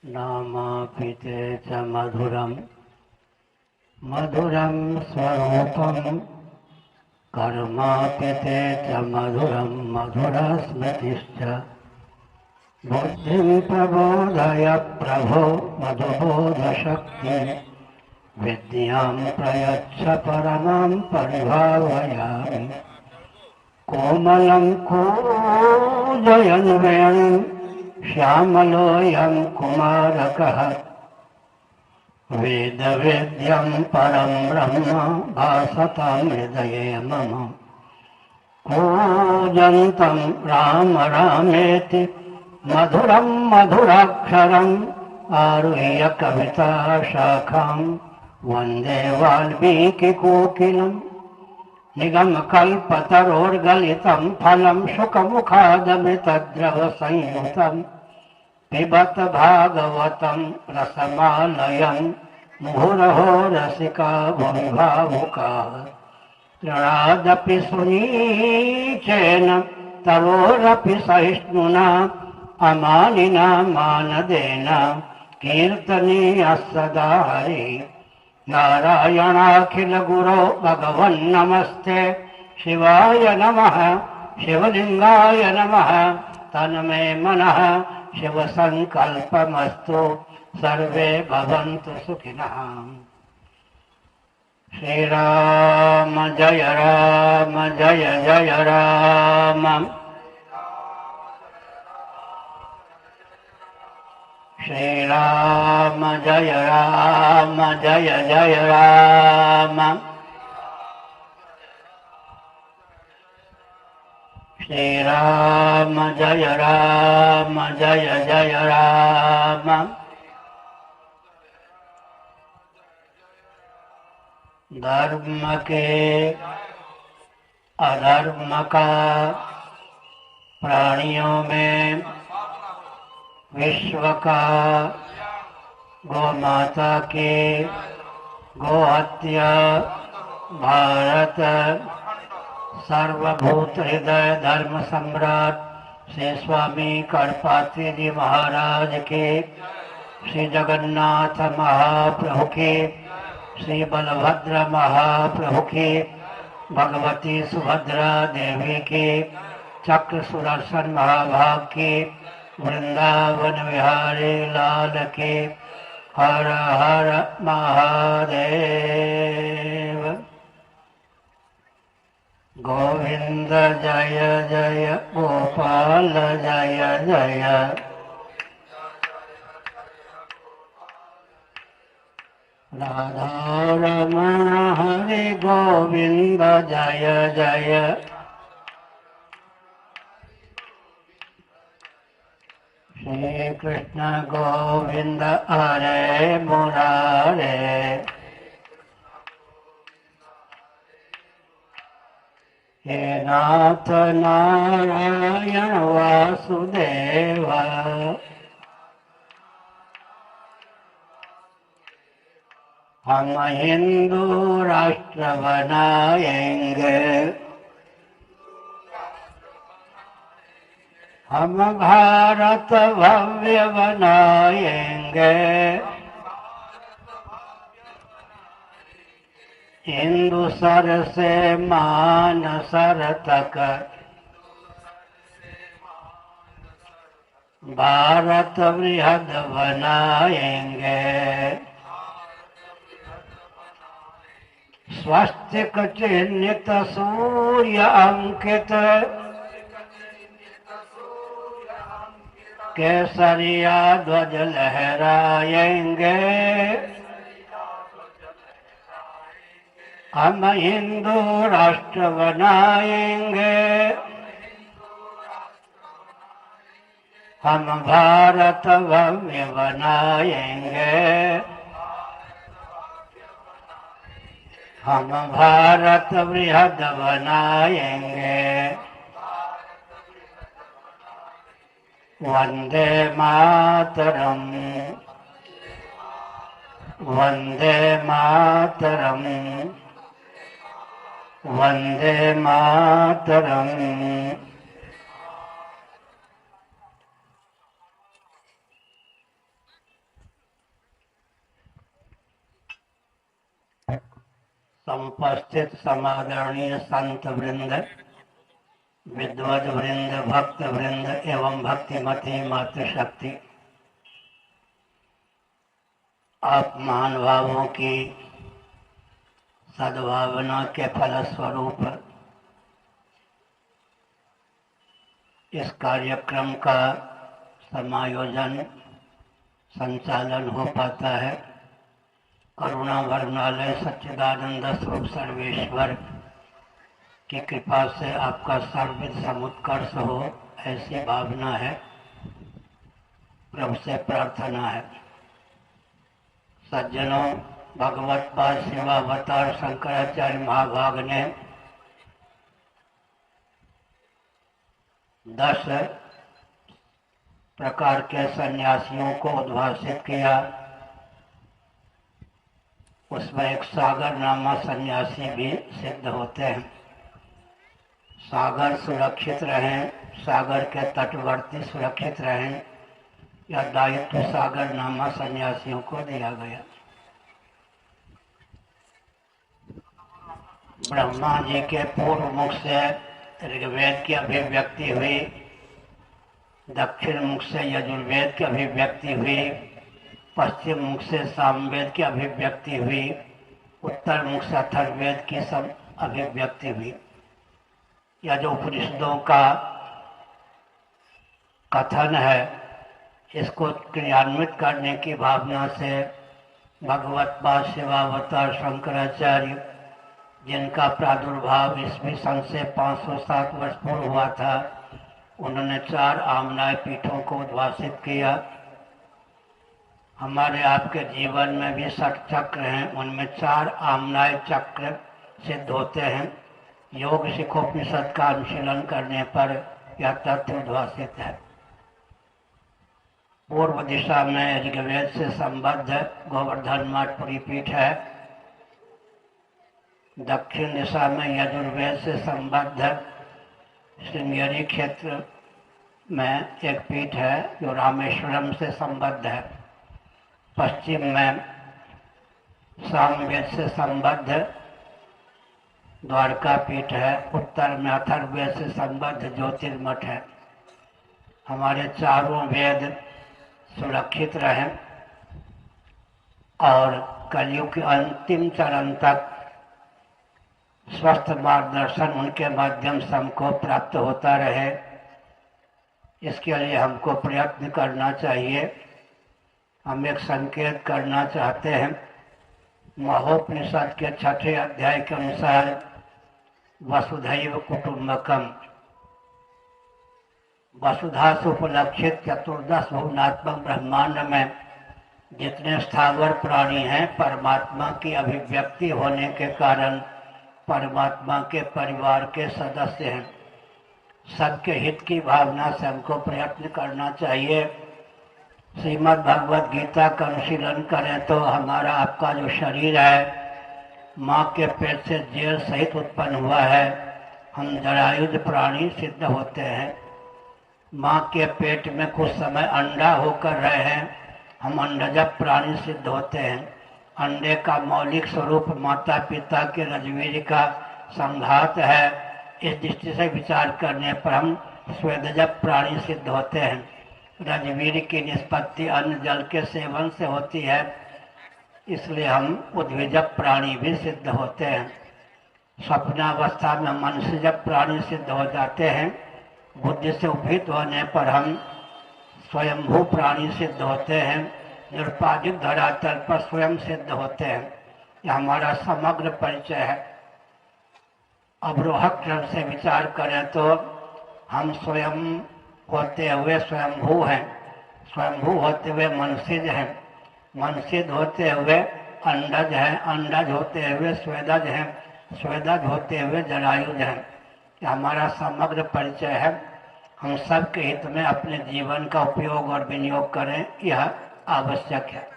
नामापिते च मधुरं मधुरं स्वरूपं कर्मापिते च मधुरं मधुरस्मृतिश्च बुद्धिं प्रबोधय प्रभो मधुबोधशक्ति विद्यां प्रयच्छ परमां परिभावयामि कोमलं कूजयन् वेणुं श्यामलोऽयं कुमारकः वेदवेद्यं परं ब्रह्म भासतां हृदये मम कूजन्तं राम रामेति मधुरं मधुराक्षरम् आरुह्य कविता शाखां वन्दे वाल्मीकिकोकिलम् निगमकल्पतरोर्गलितं फलं शुकमुखादमृतद्रवसंयुतं पिबत भागवतं रसमालयं मुहुरहो रसिका भुवि भावुकाः तृणादपि सुनीचेन तरोरपि सहिष्णुना अमानिना मानदेन कीर्तनीयः सदा हरिः नारायणाखिल गुरो भगवन्नमस्ते शिवाय नमः शिवलिंगाय नमः तन्मे मनः शिव संकल्पमस्तु सर्वे भवन्तु सुखिनः। श्री राम जय जय राम श्री राम जय जय राम श्री राम जय जय राम धर्म के अधर्म का प्राणियों में विश्व का गौ माता के गौ हत्या भारत सर्वभूत हृदय धर्म सम्राट श्री स्वामी करपात्री जी महाराज के श्री जगन्नाथ महाप्रभु के श्री बलभद्र महाप्रभु के भगवती सुभद्रा देवी के चक्र सुदर्शन महाभाग के वृंदावन विहारी लाल के हर हर महादेव। गोविंद जय जय गोपाल जय जय राधा रमण हरि गोविंद जय जय श्री कृष्ण गोविंद हरे मुरारे हे नाथ नारायण वासुदेव हम हिंदू राष्ट्र बनाएंगे हम भारत भव्य बनाएंगे हिंदू सर से मानसर तक भारत बृहद बनाएंगे स्वस्तिक चिह्नित सूर्य अंकित केसरिया ध्वज लहराएंगे हम हिंदू राष्ट्र बनाएंगे हम भारत भव्य बनाएंगे हम भारत बृहद बनाएंगे वंदे मातरम वंदे मातरम वंदे मातरम। समुपस्थित समादरणीय संत वृंद, विद्वद वृंद, भक्त वृंद एवं भक्तिमती मातृशक्ति, आप महानुभावों की सद्भावना के फलस्वरूप इस कार्यक्रम का समायोजन संचालन हो पाता है। करुणा वरणालय सच्चिदानंद स्वरूप सर्वेश्वर की कृपा से आपका सर्वविध समुत्कर्ष हो, ऐसी भावना है, प्रभु से प्रार्थना है। सज्जनों, भगवत पाद शिवावतार शंकराचार्य महाभाग ने 10 प्रकार के सन्यासियों को उद्भाषित किया। उसमें एक सागर नामा सन्यासी भी सिद्ध होते हैं। सागर सुरक्षित रहें, सागर के तटवर्ती सुरक्षित रहें, यह दायित्व सागर नामा सन्यासियों को दिया गया। ब्रह्मा जी के पूर्व मुख से ऋग्वेद की अभिव्यक्ति हुई, दक्षिण मुख से यजुर्वेद की अभिव्यक्ति हुई, पश्चिम मुख से सामवेद की अभिव्यक्ति हुई, उत्तर मुख से अथर्ववेद की सब अभिव्यक्ति हुई। यह जो उपनिषदों का कथन है, इसको क्रियान्वित करने की भावना से भगवत पाद शिवावतार शंकराचार्य, जिनका प्रादुर्भाव ईस्वी सन से 507 वर्ष पूर्व हुआ था, उन्होंने 4 आमनाय पीठों को उद्भाषित किया। हमारे आपके जीवन में भी 60 चक्र हैं, उनमें 4 आमनाय चक्र सिद्ध होते हैं। योग शिखोपनिषद का अनुशीलन करने पर यह तथ्य उद्भाषित है। पूर्व दिशा में ऋग्वेद से संबद्ध गोवर्धन मठपुरी पीठ है। दक्षिण दिशा में यजुर्वेद से संबद्ध श्रृंगेरी क्षेत्र में एक पीठ है जो रामेश्वरम से संबद्ध है। पश्चिम में सामवेद से संबद्ध द्वारका पीठ है। उत्तर में अथर्ववेद से संबद्ध ज्योतिर्मठ है। हमारे चारों वेद सुरक्षित रहें और कलयुग के अंतिम चरण तक स्वस्थ मार्गदर्शन उनके माध्यम से हमको प्राप्त होता रहे, इसके लिए हमको प्रयत्न करना चाहिए। हम एक संकेत करना चाहते हैं। महोपनिषद के 6ठे अध्याय के अनुसार वसुधैव कुटुंबकम, वसुधा से उपलक्षित 14 भुवनात्मक ब्रह्मांड में जितने स्थावर प्राणी हैं, परमात्मा की अभिव्यक्ति होने के कारण परमात्मा के परिवार के सदस्य हैं। सबके हित की भावना से हमको प्रयत्न करना चाहिए। श्रीमद् भगवद गीता का अनुशीलन करें तो हमारा आपका जो शरीर है, माँ के पेट से जेल सहित उत्पन्न हुआ है। हम जरायुध प्राणी सिद्ध होते हैं। माँ के पेट में कुछ समय अंडा होकर रहे हैं, हम अंडज प्राणी सिद्ध होते हैं। अंडे का मौलिक स्वरूप माता पिता के रजवीर का संघात है। इस दृष्टि से विचार करने पर हम स्वेदज प्राणी सिद्ध होते हैं। रजवीर की निष्पत्ति अन्न जल के सेवन से होती है, इसलिए हम उद्भिज प्राणी भी सिद्ध होते हैं। स्वप्नावस्था में मनुष्यज प्राणी सिद्ध हो जाते हैं। बुद्धि से उपहित होने पर हम स्वयंभू प्राणी सिद्ध होते हैं। निरुपाधिक धरातल पर स्वयं सिद्ध होते हैं। यह हमारा समग्र परिचय है। अवरोहक क्रम से विचार करें तो हम स्वयं होते हुए स्वयंभू हैं, स्वयंभू होते हुए मनसिज हैं, मनसिज होते हुए अंडज हैं, अंडज होते हुए स्वेदज हैं, स्वेदज होते हुए जरायुज हैं। यह हमारा समग्र परिचय है। हम सबके हित में अपने जीवन का उपयोग और विनियोग करें, यह आवश्यक है।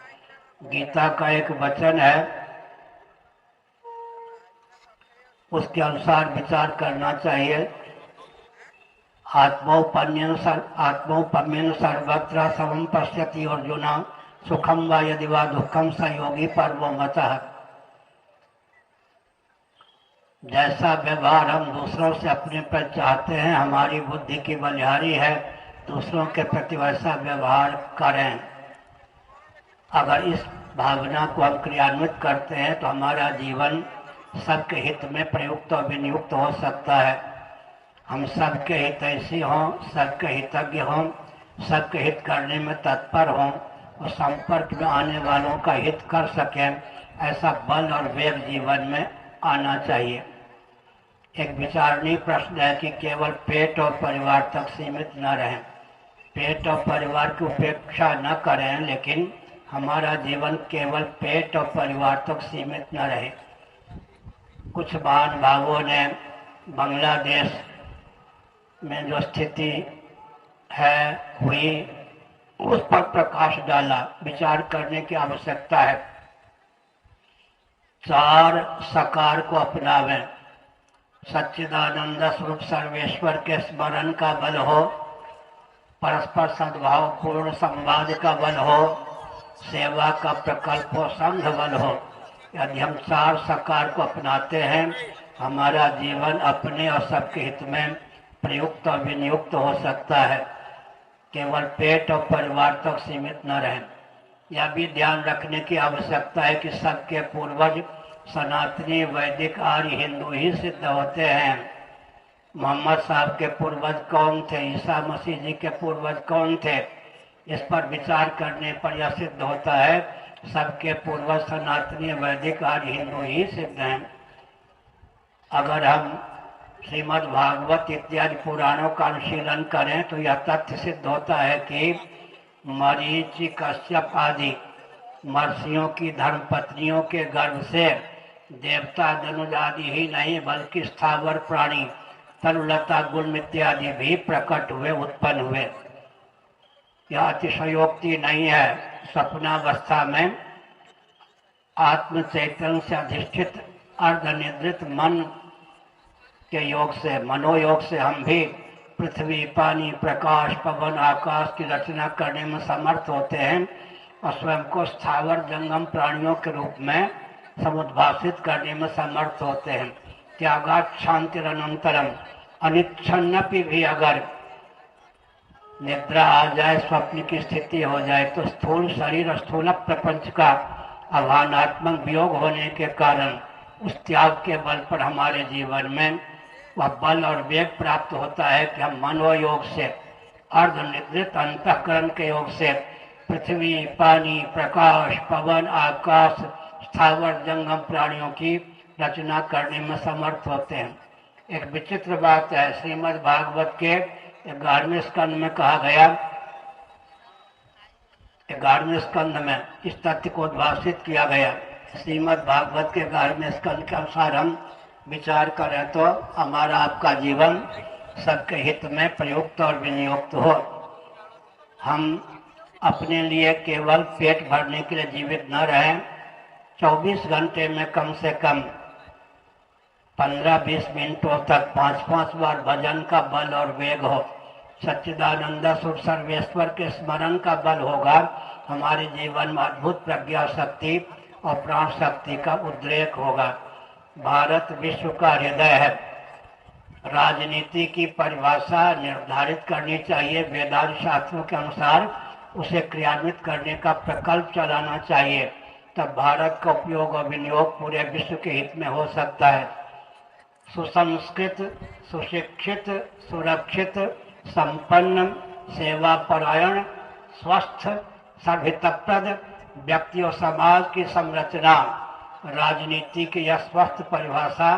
गीता का एक वचन है, उसके अनुसार विचार करना चाहिए। आत्मौपम्येन सर्वत्र समं पश्यति अर्जुन, सुखम वा यदि वा दुखम स योगी परमो मतः। जैसा व्यवहार हम दूसरों से अपने पर चाहते हैं, हमारी बुद्धि की बलिहारी है दूसरों के प्रति वैसा व्यवहार करें। अगर इस भावना को हम क्रियान्वित करते हैं तो हमारा जीवन सबके हित में प्रयुक्त और विनियुक्त हो सकता है। हम सबके हितैषी हों, सबके हितज्ञ हों, सबके हित करने में तत्पर हों और संपर्क में आने वालों का हित कर सकें, ऐसा बल और वेग जीवन में आना चाहिए। एक विचारणीय प्रश्न है कि केवल पेट और परिवार तक सीमित न रहें, पेट और परिवार की उपेक्षा न करें, लेकिन हमारा जीवन केवल पेट और परिवार तक सीमित न रहे। कुछ महान भावों ने बांग्लादेश में जो स्थिति है हुई उस पर प्रकाश डाला। विचार करने की आवश्यकता है। 4 सकार को अपनावें। सच्चिदानंद स्वरूप सर्वेश्वर के स्मरण का बल हो, परस्पर सद्भाव पूर्ण संवाद का बल हो, सेवा का प्रकल्प हो, संघ बल हो। यदि हम 4 सकार को अपनाते हैं, हमारा जीवन अपने और सबके हित में प्रयुक्त और विनियुक्त हो सकता है। केवल पेट और परिवार तक सीमित न रहें। यह भी ध्यान रखने की आवश्यकता है कि सबके पूर्वज सनातनी, वैदिक, आर्य, हिंदू ही सिद्ध होते हैं। मोहम्मद साहब के पूर्वज कौन थे, ईसा मसीह जी के पूर्वज कौन थे, इस पर विचार करने पर यह सिद्ध होता है सबके पूर्वज सनातनी, वैदिक, आर्य, हिंदू ही सिद्ध हैं। अगर हम श्रीमद् भागवत इत्यादि पुराणों का अनुशीलन करें तो यह तथ्य सिद्ध होता है कि मरीचि, कश्यप आदि महर्षियों की धर्मपत्नियों के गर्भ से देवता, धनुज आदि ही नहीं बल्कि स्थावर प्राणी, तरुलता, गुण इत्यादि भी प्रकट हुए, उत्पन्न हुए। यह अतिशयोक्ति नहीं है। स्वप्नावस्था में आत्म चैतन्य से अधिष्ठित अर्धनिद्रित मन के योग से, मनोयोग से हम भी पृथ्वी, पानी, प्रकाश, पवन, आकाश की रचना करने में समर्थ होते हैं और स्वयं को स्थावर जंगम प्राणियों के रूप में समुद्भाषित करने में समर्थ होते हैं। त्यागात् शांतिरनंतरम, अनिच्छन्नपि भी अगर निद्रा आ जाए, स्वप्न की स्थिति हो जाए, तो स्थूल शरीर, स्थूल प्रपंच का आह्वानात्मक वियोग होने के कारण उस त्याग के बल पर हमारे जीवन में वह बल और वेग प्राप्त होता है कि हम मनोयोग से, अर्धनिद्रित अंतःकरण के योग से पृथ्वी, पानी, प्रकाश, पवन, आकाश, स्थावर जंगम प्राणियों की रचना करने में समर्थ होते हैं। एक विचित्र बात है, श्रीमद् भागवत के 11वें स्कंद में कहा गया, 11वें स्कंद में इस तथ्य को उद्भाषित किया गया। श्रीमद् भागवत के 11वें स्कंद के अनुसार हम विचार करें तो हमारा आपका जीवन सबके हित में प्रयुक्त और विनियुक्त हो। हम अपने लिए केवल पेट भरने के लिए जीवित न रहें। 24 घंटे में कम से कम 15-20 मिनटों तक 5-5 बार भजन का बल और वेग हो। सच्चिदानंद स्वरूप सर्वेश्वर के स्मरण का बल होगा। हमारे जीवन में अद्भुत प्रज्ञा शक्ति और प्राण शक्ति का उद्रेक होगा। भारत विश्व का हृदय है। राजनीति की परिभाषा निर्धारित करनी चाहिए, वेदांत शास्त्रों के अनुसार उसे क्रियान्वित करने का प्रकल्प चलाना चाहिए, तब भारत का उपयोग और विनियोग पूरे विश्व के हित में हो सकता है। सुसंस्कृत, सुशिक्षित, सुरक्षित, संपन्न, सेवापरायण, स्वस्थ, सर्वहितप्रद व्यक्ति और समाज की संरचना, राजनीति की यह स्वस्थ परिभाषा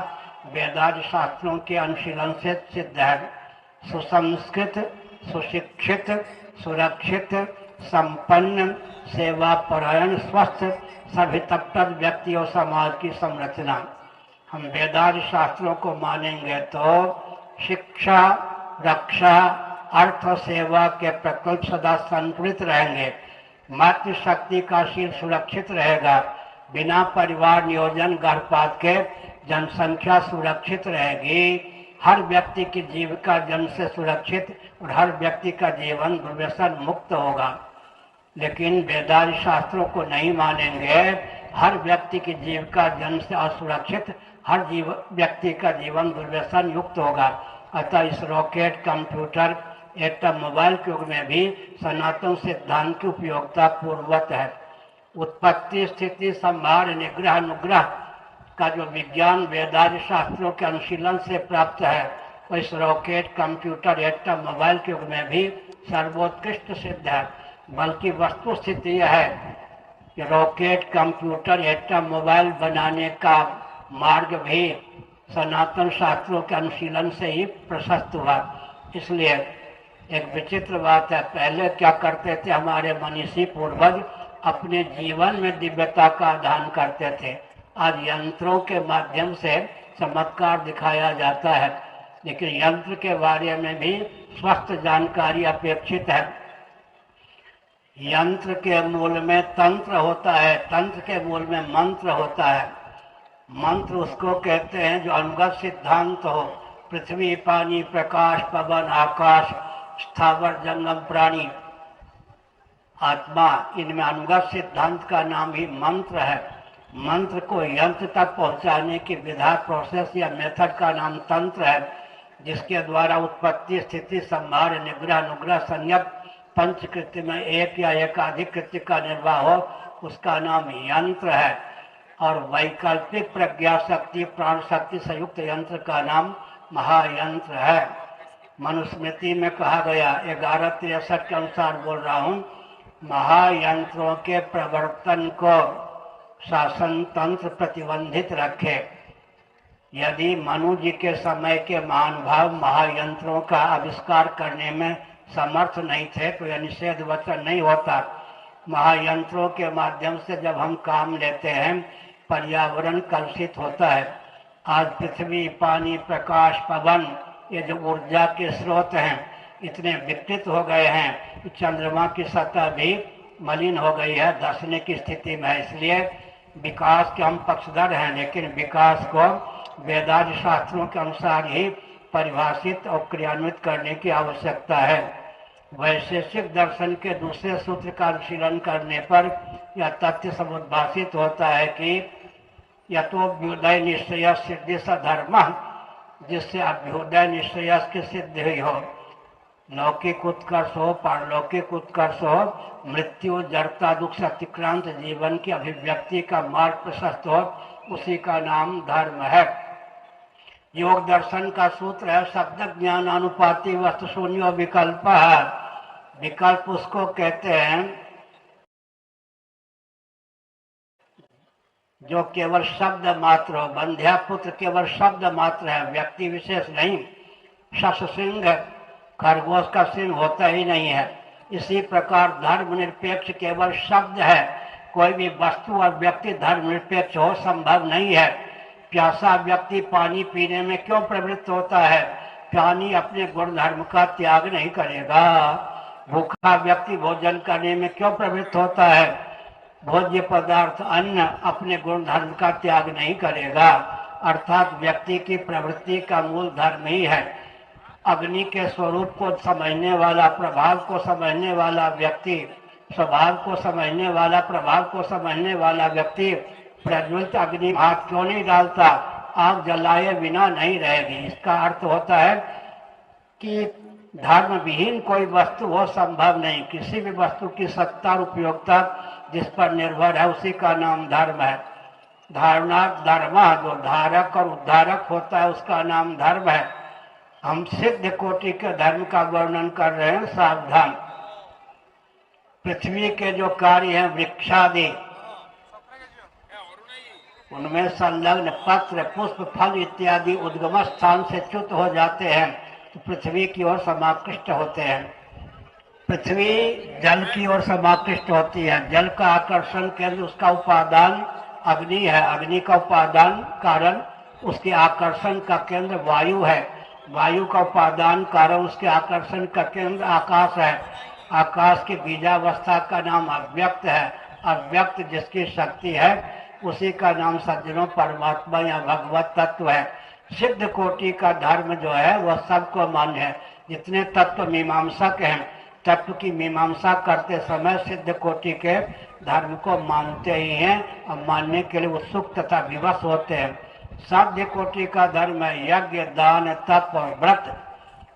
वेदांत शास्त्रों के अनुशीलन से सिद्ध है। सुसंस्कृत, सुशिक्षित, सुरक्षित, संपन्न, सेवापरायण, स्वस्थ, सर्वहितप्रद व्यक्ति और समाज की संरचना। हम वेदांत शास्त्रों को मानेंगे तो शिक्षा, रक्षा, अर्थ और सेवा के प्रकल्प सदा संतुलित रहेंगे। मातृशक्ति का शील सुरक्षित रहेगा। बिना परिवार नियोजन गर्भपात के जनसंख्या सुरक्षित रहेगी। हर व्यक्ति की जीविका जन्म से सुरक्षित और हर व्यक्ति का जीवन दुर्व्यसन मुक्त होगा। लेकिन वेदांत शास्त्रों को नहीं मानेंगे, हर व्यक्ति की जीविका जन्म से असुरक्षित, हर व्यक्ति का जीवन दुर्व्यसन युक्त होगा। अतः इस रॉकेट, कंप्यूटर, एटम, मोबाइल के युग में भी सनातन सिद्धांत की उपयोगिता पूर्वत है। उत्पत्ति, स्थिति, संहार, निग्रह, अनुग्रह का जो विज्ञान वेदादि शास्त्रों के अनुशीलन से प्राप्त है, वो इस रॉकेट, कंप्यूटर, एटम, मोबाइल के युग में भी सर्वोत्कृष्ट सिद्ध है। बल्कि वस्तु स्थिति यह है कि रॉकेट, कंप्यूटर, एटम, मोबाइल बनाने का मार्ग भी सनातन शास्त्रों के अनुशीलन से ही प्रशस्त हुआ। इसलिए एक विचित्र बात है, पहले क्या करते थे हमारे मनीषी पूर्वज, अपने जीवन में दिव्यता का आधान करते थे। आज यंत्रों के माध्यम से चमत्कार दिखाया जाता है, लेकिन यंत्र के बारे में भी स्वस्थ जानकारी अपेक्षित है। यंत्र के मूल में तंत्र होता है, तंत्र के मूल में मंत्र होता है। मंत्र उसको कहते हैं जो अनुगत सिद्धांत हो। पृथ्वी, पानी, प्रकाश, पवन, आकाश, स्थावर, जंगम, प्राणी, आत्मा, इनमें अनुगत सिद्धांत का नाम ही मंत्र है। मंत्र को यंत्र तक पहुंचाने की विधा, प्रोसेस या मेथड का नाम तंत्र है, जिसके द्वारा उत्पत्ति, स्थिति, संहार, निग्रह, अनुग्रह, संयम, पंचकृत्य में एक या एकाधिक कृत्य का निर्वाह हो, उसका नाम यंत्र है। और वैकल्पिक प्रज्ञा शक्ति, प्राण शक्ति संयुक्त यंत्र का नाम महायंत्र है। मनुस्मृति में कहा गया, 1163 के अनुसार बोल रहा हूँ, महायंत्रों के प्रवर्तन को शासन तंत्र प्रतिबंधित रखे। यदि मनु जी के समय के महानुभाव महायंत्रों का आविष्कार करने में समर्थ नहीं थे तो यह निषेध वचन नहीं होता। महायंत्रों के माध्यम से जब हम काम लेते हैं, पर्यावरण कलुषित होता है। आज पृथ्वी, पानी, प्रकाश, पवन, ये जो ऊर्जा के स्रोत हैं, इतने विकसित हो गए हैं कि चंद्रमा की सतह भी मलिन हो गई है, धंसने की स्थिति में है। इसलिए विकास के हम पक्षधर हैं, लेकिन विकास को वेदादि शास्त्रों के अनुसार ही परिभाषित और क्रियान्वित करने की आवश्यकता है। वैशेषिक दर्शन के दूसरे सूत्र का अनुशीलन करने पर यह तथ्य समुद्भाषित होता है कि यतोभ्युदय निश्चय सिद्धि स धर्म, जिससे अभ्युदय निश्चय की सिद्धि हुई हो, लौकिक उत्कर्ष हो, पारलौकिक उत्कर्ष हो, मृत्यु, जड़ता, दुख, अतिक्रांत जीवन की अभिव्यक्ति का मार्ग प्रशस्त हो, उसी का नाम धर्म है। योग दर्शन का सूत्र है शब्द ज्ञान अनुपाति वस्तु शून्य विकल्प है। विकल्प उसको कहते हैं जो केवल शब्द मात्र हो। बंध्या पुत्र केवल शब्द मात्र है, व्यक्ति विशेष नहीं। शश सिंह, खरगोश का सिंह होता ही नहीं है। इसी प्रकार धर्मनिरपेक्ष केवल शब्द है, कोई भी वस्तु और व्यक्ति धर्मनिरपेक्ष हो संभव नहीं है। प्यासा व्यक्ति पानी पीने में क्यों प्रवृत्त होता है? पानी अपने गुण धर्म का त्याग नहीं करेगा। भूखा व्यक्ति भोजन करने में क्यों प्रवृत्त होता है? भोज्य पदार्थ अन्न अपने गुण धर्म का त्याग नहीं करेगा। अर्थात व्यक्ति की प्रवृत्ति का मूल धर्म ही है। अग्नि के स्वरूप को समझने वाला, प्रभाव को समझने वाला व्यक्ति, स्वभाव को समझने वाला, प्रभाव को समझने वाला व्यक्ति प्रज्वलित अग्नि हाथ क्यों नहीं डालता? आग जलाए बिना नहीं रहेगी। इसका अर्थ होता है कि धर्म विहीन कोई वस्तु हो संभव नहीं। किसी भी वस्तु की सत्ता और उपयोगिता जिस पर निर्भर है उसी का नाम धर्म है। धारणा धर्म, जो धारक और उद्धारक होता है उसका नाम धर्म है। हम सिद्ध कोटि के धर्म का वर्णन कर रहे हैं, सावधान। पृथ्वी के जो कार्य हैं वृक्षादि, उनमें संलग्न पत्र, पुष्प, फल इत्यादि उद्गम स्थान से च्युत हो जाते हैं तो पृथ्वी की ओर समाकृष्ट होते हैं। पृथ्वी जल की ओर समाकृष्ट होती है। जल का आकर्षण केंद्र, उसका उपादान अग्नि है। अग्नि का उपादान कारण उसके आकर्षण का केंद्र वायु है। वायु का उपादान कारण उसके आकर्षण का केंद्र आकाश है। आकाश की बीजावस्था का नाम अव्यक्त है। अव्यक्त जिसकी शक्ति है उसी का नाम सज्जनों परमात्मा या भगवत तत्व है। सिद्ध कोटि का धर्म जो है वह सबको मान्य है। जितने तत्व मीमांसक हैं, तत्व की मीमांसा करते समय सिद्ध कोटि के धर्म को मानते ही हैं और मानने के लिए उत्सुक तथा विवश होते हैं। साध्य कोटि का धर्म है यज्ञ, दान, तप और व्रत।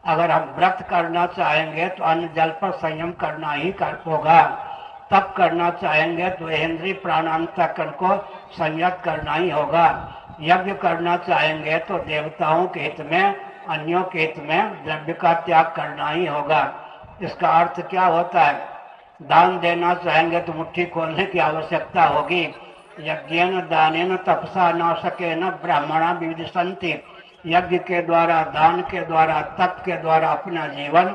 अगर हम व्रत करना चाहेंगे तो अन्न जल पर संयम करना ही होगा। तप करना चाहेंगे तो इंद्रिय प्राणांतकरण को संयत करना ही होगा। यज्ञ करना चाहेंगे तो देवताओं के हित में, अन्यों के हित में द्रव्य का त्याग करना ही होगा। इसका अर्थ क्या होता है? दान देना चाहेंगे तो मुट्ठी खोलने की आवश्यकता होगी। यज्ञेन दानेन तपसा नाशकेन ब्राह्मणा विविधसन्ति। यज्ञ के द्वारा, दान के द्वारा, तप के द्वारा अपना जीवन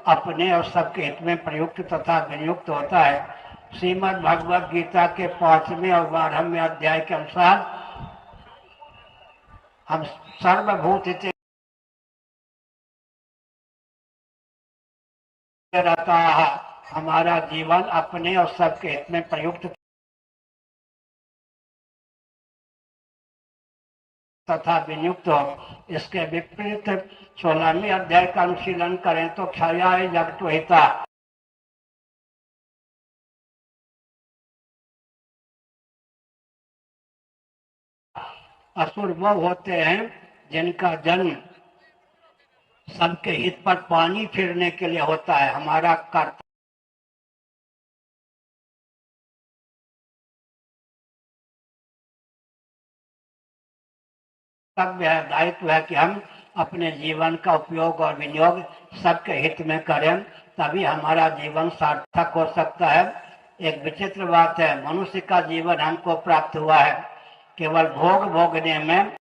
अपने और सबके हित में प्रयुक्त तथा विनियुक्त होता है। श्रीमद् भगवद गीता के 5वें और 12वें अध्याय के अनुसार हम सर्वभूत रहता है, हमारा जीवन अपने और सबके हित में प्रयुक्त तथा विनियुक्त हो। इसके विपरीत 16वें अध्याय का अनुशीलन करें तो क्षयाय जगतो हिता। असुर वो होते हैं जिनका जन्म सबके हित पर पानी फिरने के लिए होता है। हमारा कर्तव्य है, दायित्व है कि हम अपने जीवन का उपयोग और विनियोग सबके हित में करें, तभी हमारा जीवन सार्थक हो सकता है। एक विचित्र बात है, मनुष्य का जीवन हमको प्राप्त हुआ है केवल भोग भोगने में।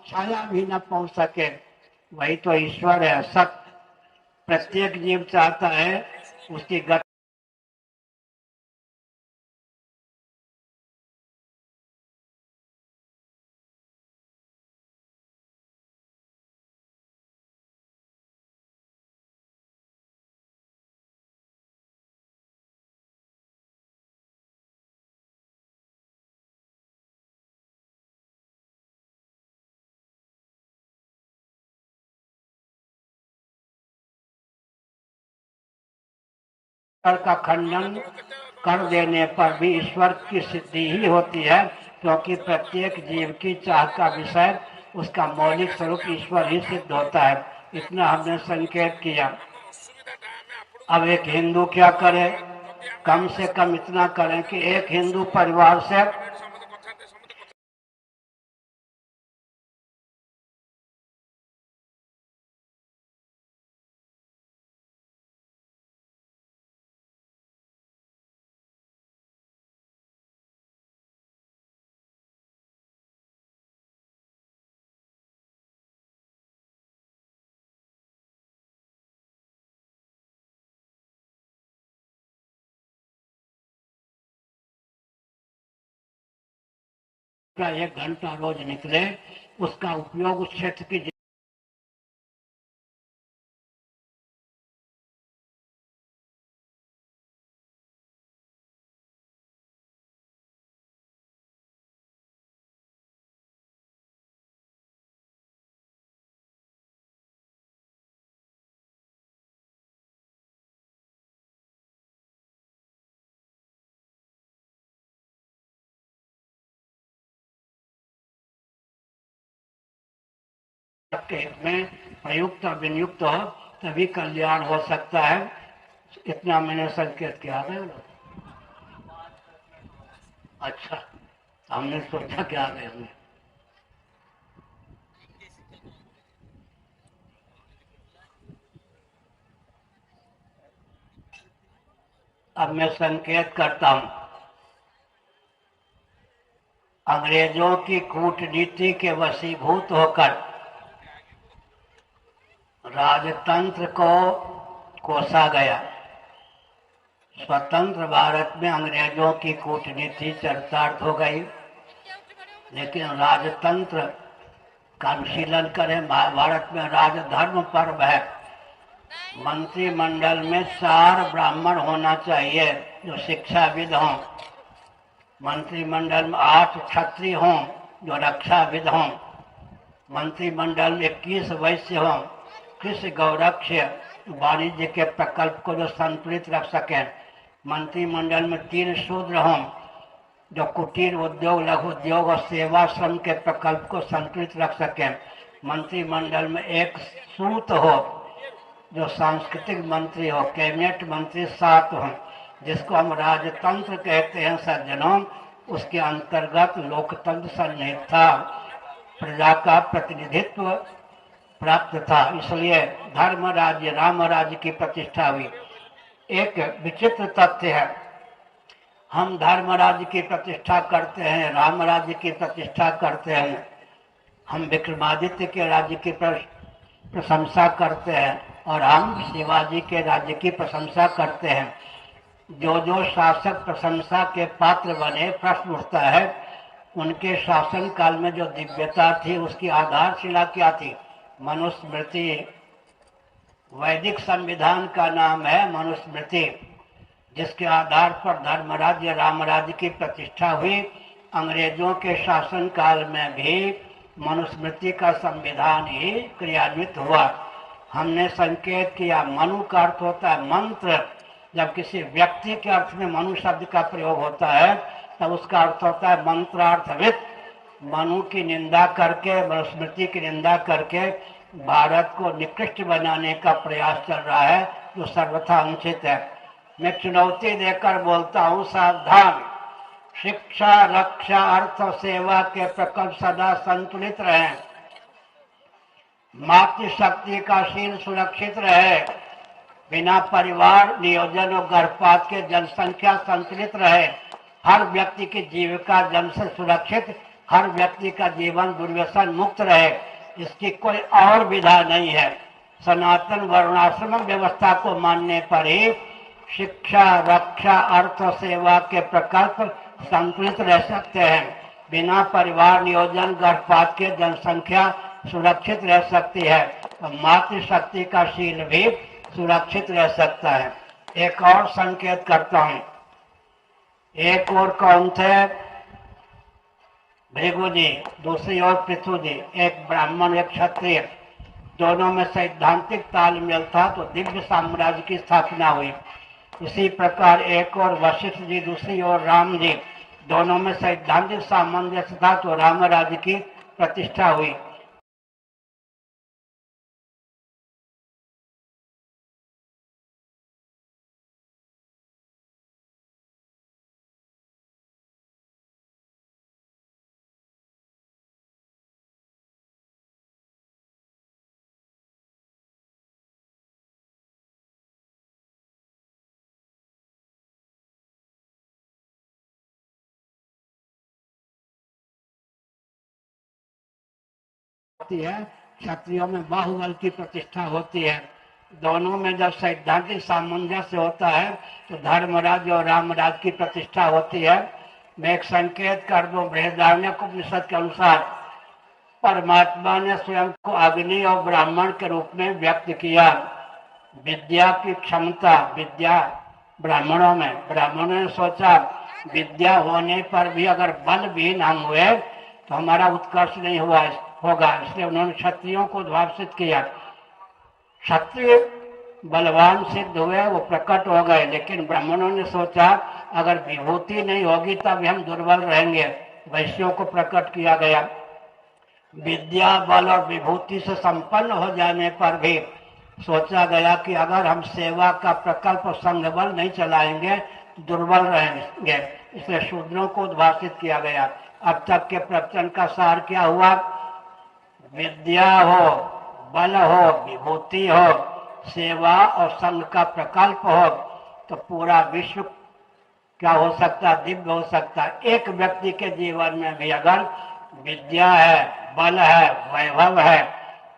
छाया भी न पहुंच सके, वही तो ईश्वर है। सब प्रत्येक जीव चाहता है उसकी गति का खंडन कर देने पर भी ईश्वर की सिद्धि ही होती है, क्योंकि प्रत्येक जीव की चाह का विषय उसका मौलिक स्वरूप ईश्वर ही सिद्ध होता है। इतना हमने संकेत किया। अब एक हिंदू क्या करे? कम से कम इतना करें कि एक हिंदू परिवार से का 1 घंटा रोज निकले, उसका उपयोग उस क्षेत्र की के हित में प्रयुक्त और विनियुक्त हो, तभी कल्याण हो सकता है। इतना मैंने संकेत किया है। अच्छा, हमने सोचा क्या आ गए हमें। अब मैं संकेत करता हूं। अंग्रेजों की कूटनीति के वशीभूत होकर राजतंत्र को कोसा गया। स्वतंत्र भारत में अंग्रेजों की कूटनीति चरितार्थ हो गई, लेकिन राजतंत्र का अनुशीलन करें। महाभारत में राजधर्म पर्व है। मंत्रिमंडल में 4 ब्राह्मण होना चाहिए जो शिक्षाविद हों। मंत्रिमंडल में 8 क्षत्रिय हों जो रक्षाविद हों। मंत्रिमंडल में 21 वैश्य हों, कृषि गौरक्ष वाणिज्य के प्रकल्प को जो संतुलित रख सकें। मंत्रिमंडल में 3 शूद्र हों जो कुटीर उद्योग, लघु उद्योग और सेवा श्रम के प्रकल्प को संतुलित रख सकें। मंत्रिमंडल में 1 सूत हो जो सांस्कृतिक मंत्री हो। कैबिनेट मंत्री 7 हों, जिसको हम राजतंत्र कहते हैं सज्जनों। उसके अंतर्गत लोकतंत्र सन्निहित था, प्रजा का प्रतिनिधित्व प्राप्त था, इसलिए धर्म राज्य राम राज्य की प्रतिष्ठा हुई। एक विचित्र तथ्य है, हम धर्म राज्य की प्रतिष्ठा करते हैं, राम राज्य की प्रतिष्ठा करते हैं, हम विक्रमादित्य के राज्य की प्रशंसा करते हैं और हम शिवाजी के राज्य की प्रशंसा करते हैं। जो जो शासक प्रशंसा के पात्र बने, प्रश्न उठता है उनके शासन काल में जो दिव्यता थी उसकी आधारशिला क्या थी? मनुस्मृति। वैदिक संविधान का नाम है मनुस्मृति, जिसके आधार पर धर्म राज्य राम राज्य की प्रतिष्ठा हुई। अंग्रेजों के शासन काल में भी मनुस्मृति का संविधान ही क्रियान्वित हुआ। हमने संकेत किया, मनु का अर्थ होता है मंत्र। जब किसी व्यक्ति के अर्थ में मनु शब्द का प्रयोग होता है तब उसका अर्थ होता है मंत्रार्थविद। मनु की निंदा करके, मनुस्मृति की निंदा करके भारत को निकृष्ट बनाने का प्रयास चल रहा है, जो सर्वथा अनुचित है। मैं चुनौती देकर बोलता हूँ, सावधान। शिक्षा, रक्षा, अर्थ और सेवा के प्रकल्प सदा संतुलित रहे। मातृशक्ति का शील सुरक्षित रहे। बिना परिवार नियोजन और गर्भपात के जनसंख्या संतुलित रहे। हर व्यक्ति की जीविका जन से सुरक्षित, हर व्यक्ति का जीवन दुर्व्यसन मुक्त रहे, इसकी कोई और विधा नहीं है। सनातन वर्णाश्रम व्यवस्था को मानने पर ही शिक्षा, रक्षा, अर्थ और सेवा के प्रकल्प संतुलित रह सकते हैं। बिना परिवार नियोजन गर्भपात के जनसंख्या सुरक्षित रह सकती है और मातृशक्ति का शील भी सुरक्षित रह सकता है। एक और संकेत करता हूँ। एक और कौन थे? भृगु जी, दूसरी ओर पृथु जी। एक ब्राह्मण एक क्षत्रिय, दोनों में सैद्धांतिक तालमेल था तो दिव्य साम्राज्य की स्थापना हुई। इसी प्रकार एक और वशिष्ठ जी, दूसरी ओर राम जी, दोनों में सैद्धांतिक सामंजस्य था तो राम राज्य की प्रतिष्ठा हुई। है क्षत्रियों में बाहुबल की प्रतिष्ठा होती है। दोनों में जब सैद्धांतिक सामंजस्य होता है तो धर्मराज और रामराज की प्रतिष्ठा होती है। मैं एक संकेत कर दूं, बृहदारण्यकोपनिषद के अनुसार परमात्मा ने स्वयं को अग्नि और ब्राह्मण के रूप में व्यक्त किया। विद्या की क्षमता, विद्या ब्राह्मणों में, ब्राह्मणों ने सोचा विद्या होने पर भी अगर बल विहीन हम हुए तो हमारा उत्कर्ष नहीं होगा, इसलिए उन्होंने क्षत्रियों को उद्भाषित किया। क्षत्रिय बलवान सिद्ध हुए, वो प्रकट हो गए, लेकिन ब्राह्मणों ने सोचा अगर विभूति नहीं होगी तब हम दुर्बल रहेंगे, वैश्यों को प्रकट किया गया। विद्या, बल और विभूति से संपन्न हो जाने पर भी सोचा गया कि अगर हम सेवा का प्रकल्प और संघ बल नहीं चलाएंगे तो दुर्बल रहेंगे, इसलिए शूद्रों को उद्भाषित किया गया। अब तक के प्रवचन का सार क्या हुआ? विद्या हो, बल हो, विभूति हो, सेवा और संघ का प्रकल्प हो तो पूरा विश्व क्या हो सकता? दिव्य हो सकता। एक व्यक्ति के जीवन में भी अगर विद्या है, बल है, वैभव है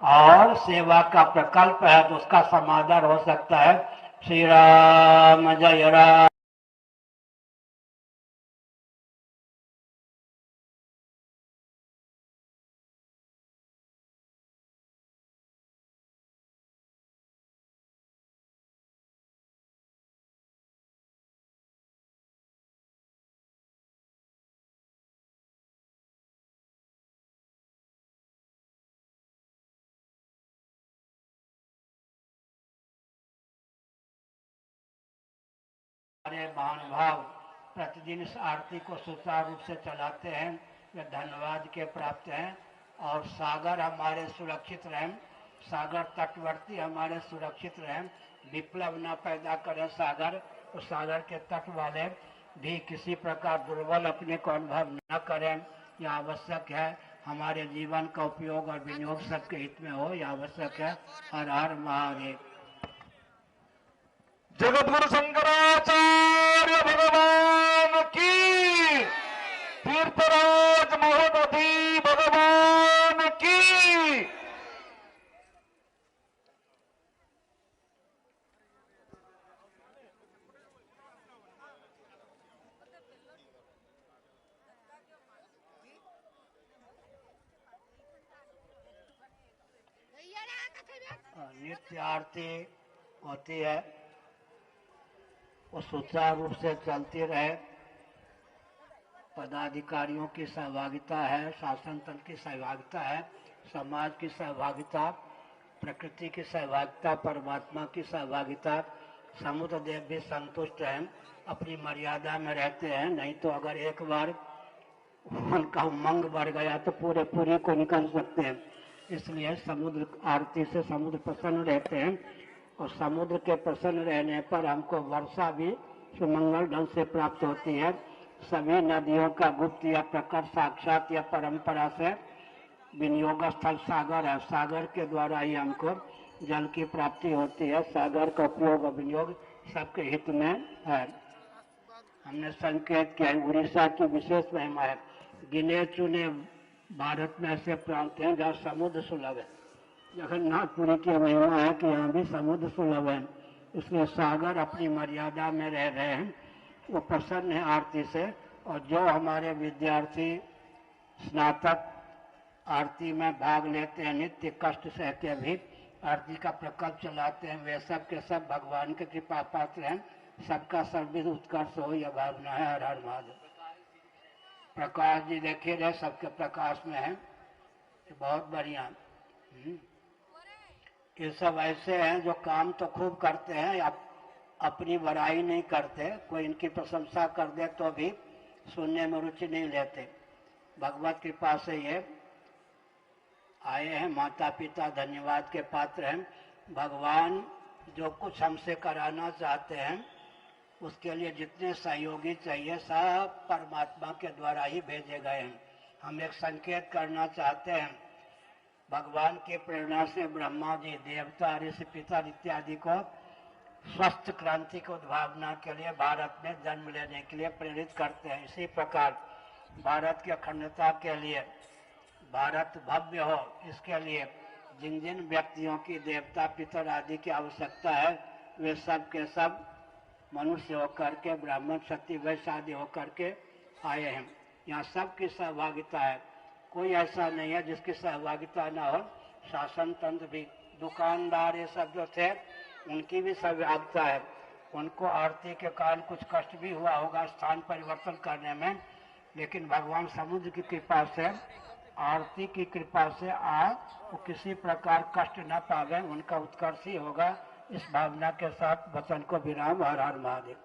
और सेवा का प्रकल्प है तो उसका समाधान हो सकता है। श्री राम जय राम। हमारे महानुभाव प्रतिदिन इस आरती को सुचारू रूप से चलाते हैं, वे धन्यवाद के प्राप्त हैं। और सागर हमारे सुरक्षित रहें, सागर तटवर्ती हमारे सुरक्षित रहें, विप्लव न पैदा करें सागर, तो सागर के तट वाले भी किसी प्रकार दुर्बल अपने को अनुभव न करें, यह आवश्यक है। हमारे जीवन का उपयोग और विनियोग सबके हित में हो, यह आवश्यक है। हर हर महादेव। जगद्गुरु शंकराचार्य भगवान की, तीर्थराज महोदधि भगवान की। नित्य आरती होती है, वो सुचारू रूप से चलती रहे। पदाधिकारियों की सहभागिता है, शासन तंत्र की सहभागिता है, समाज की सहभागिता, प्रकृति की सहभागिता, परमात्मा की सहभागिता। समुद्र देव भी संतुष्ट हैं, अपनी मर्यादा में रहते हैं। नहीं तो अगर एक बार उनका उमंग बढ़ गया तो पूरे को निकल सकते हैं। इसलिए समुद्र आरती से समुद्र प्रसन्न रहते हैं, और समुद्र के प्रसन्न रहने पर हमको वर्षा भी सुमंगल ढंग से प्राप्त होती है। सभी नदियों का गुप्त या प्रकट साक्षात या परंपरा से विनियोग स्थल सागर है। सागर के द्वारा ही हमको जल की प्राप्ति होती है। सागर का उपयोग और विनियोग सबके हित में है। हमने संकेत किया, उड़ीसा की विशेष महिमा है। गिने चुने भारत में ऐसे प्रांत हैं जहाँ समुद्र सुलभ है। जगन्नाथपुरी की महिमा है कि यहाँ भी समुद्र सुलभ है। इसलिए सागर अपनी मर्यादा में रह रहे हैं, वो प्रसन्न है आरती से। और जो हमारे विद्यार्थी स्नातक आरती में भाग लेते हैं, नित्य कष्ट सह के भी आरती का प्रकल्प चलाते हैं, वे सब के सब भगवान के कृपा पात्र हैं। सबका सर्विस उत्कर्ष हो, यह भावना है। हर हर महादेव। प्रकाश जी देखिए रहे, सबके प्रकाश में है, बहुत बढ़िया। ये सब ऐसे हैं जो काम तो खूब करते हैं, अपनी बड़ाई नहीं करते। कोई इनकी प्रशंसा कर दे तो भी सुनने में रुचि नहीं लेते। भगवत कृपा से ये आए हैं, माता पिता धन्यवाद के पात्र हैं। भगवान जो कुछ हमसे कराना चाहते हैं, उसके लिए जितने सहयोगी चाहिए सब परमात्मा के द्वारा ही भेजे गए हैं। हम एक संकेत करना चाहते हैं। भगवान की प्रेरणा से ब्रह्मा जी, देवता, ऋषि, पितर इत्यादि को स्वस्थ क्रांति की उद्भावना के लिए भारत में जन्म लेने के लिए प्रेरित करते हैं। इसी प्रकार भारत की अखंडता के लिए, भारत भव्य हो, इसके लिए जिन जिन व्यक्तियों की देवता पितर आदि की आवश्यकता है, वे सब के सब मनुष्य होकर के, ब्राह्मण क्षत्रिय वैश्य आदि होकर के आए हैं। यहाँ सबकी सहभागिता है, कोई ऐसा नहीं है जिसकी सहभागिता न हो। शासन तंत्र भी, दुकानदार, ये सब जो थे, उनकी भी सहभागिता है। उनको आरती के कारण कुछ कष्ट भी हुआ होगा स्थान परिवर्तन करने में, लेकिन भगवान समुद्र की कृपा से, आरती की कृपा से आज वो किसी प्रकार कष्ट न पावे, उनका उत्कर्ष ही होगा। इस भावना के साथ वचन को विराम। हर हर महादेव।